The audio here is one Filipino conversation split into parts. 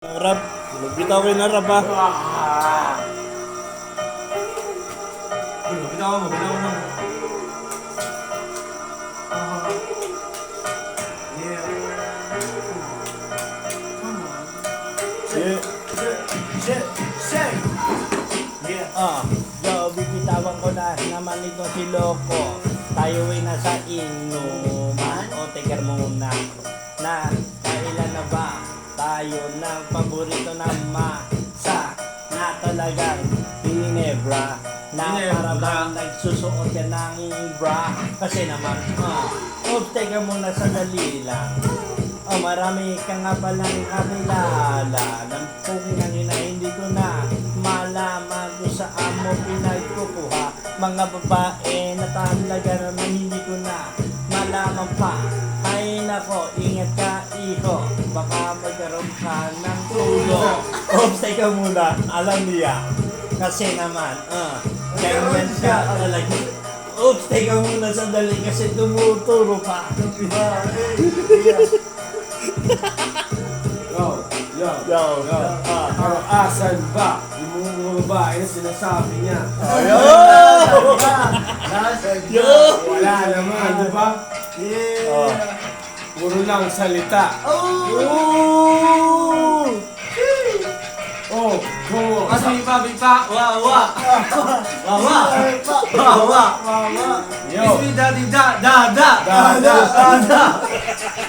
Rap, bitaw kayo na rap ha. Bitaw mo. Yeah. Come on. Yeah. Shake. Yeah. Yo, bibitawan ko na naman ito si Loco. Tayo ay nasa inuman. O, teker muna. Na, kailan na ba tayo ng paborito na masa na talagang Ginebra na para bang nagsusuot ka ng bra kasi naman teka muna sandali lang marami ka nga palang kakilala ng puging ina hindi ko na malaman kung saan mo pinagkukuha mga babae na talaga naman hindi ko na malaman pa. Ay nako, ingat ka iho, baka magkaroon ka ng tulo. Oops, teka muna, alam niya. Kasi naman, ganyan ka talaga. Oops, teka muna sandali kasi tumuturo pa. Yo. Asan ba? Yung mga babae na sinasabi niya. Wala naman, di ba? Yeah. Puro lang salita. Come on. Kasi bipa, wawa. Yo. It's me daddy da.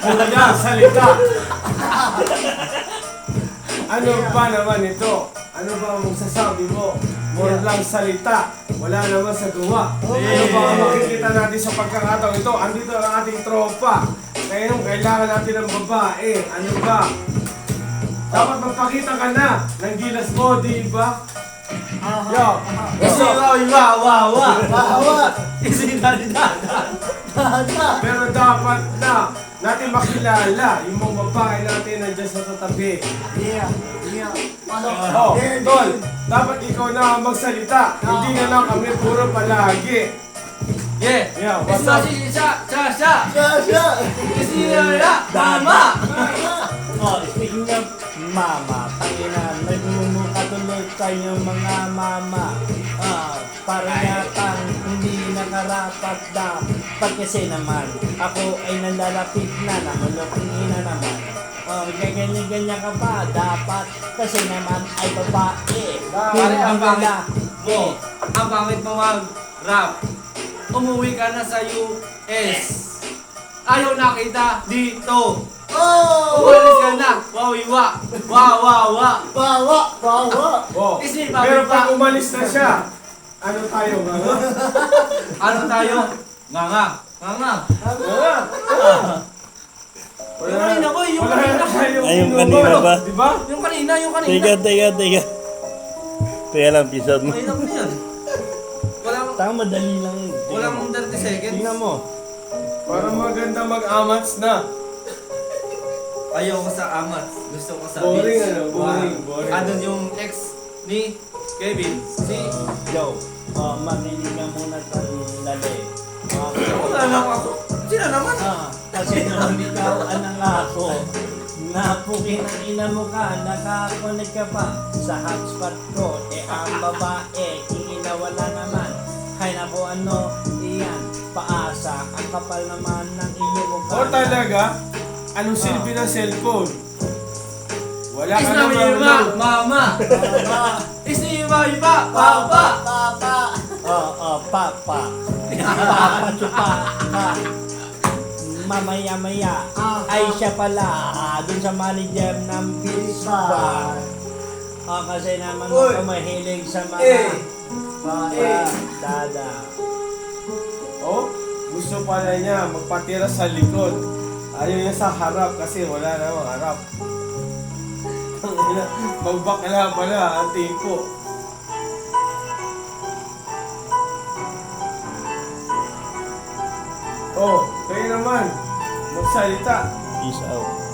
Puro lang salita. Ano ba naman ito? Ano ba ang sasabi mo? More lang salita. Wala naman sa gawa. Ano ba ang makikita natin sa pagkakataon ito? Andito ang ating tropa. Ngayon, kailangan natin ng babae. Ano ba? Dapat magpakita ka na ng gilas mo, di ba? Yo! Kasi wawa. Kasi daddy da. Pero dapat na natin makilala yung mga babae natin nandiyan sa tatabi. Tol, dapat ikaw na ang magsalita. Hindi na lang kami puro palagi. Yeah. What's It's up? siya. Kasi mama. Speaking of mama, tangina, nagmumukha tuloy tayong mga mama. Para yatang hindi nakarapat dapat kasi naman ako ay nanlalapit na namulokong ina naman. Ganyan ka pa dapat kasi naman ay babae. Pare, ang pangit mo. Ang pangit mo mag-rap. Umuwi ka na sa US. Ayaw nakita dito. Umalis ka na. Wawiwa. Wawa. Oh. Kasi Pero pag pabipa. umalis na siya, ano tayo mga? Ano tayo? Nga. Yung kanina ko, yung Wala kanina. na tayong Ay, yung inuman, kanina ba? Di ba? Yung kanina. Teka. Teka lang, pisot mo. Mahirap na yan. Tama, madali lang. Walang 30 seconds. Tingnan mo. Parang maganda mag-amats na. Ayaw ko sa amat. Gusto ko sa Boring beach. ano, boring. Andun yung ex ni Kevin. Si... Yo, makinig ka muna sandali. Wala lang ako. Sila naman. Kasi naman ikaw ang nangako. Napukin ang ina mo ka, nakakonek ka pa sa hotspot ko. Ang babae, ina wala naman. Kaya na po iyan, paasa. Ang kapal naman ng iyong mukha. O talaga? Anong silbi ng cellphone? Wala ka Is na naman. Mima, mama. Is na Mima, papa. Papa. Papa chupa ka. Mamaya-maya ay siya pala dun sa manager ng Bisbar. Kasi naman ako mahilig sa mga dada. Oh, gusto pala niya magpatira sa likod. Ayaw niya sa harap kasi wala namang harap. Magbakla pala ang tipo. Oh, kayo naman. Magsalita. Peace out.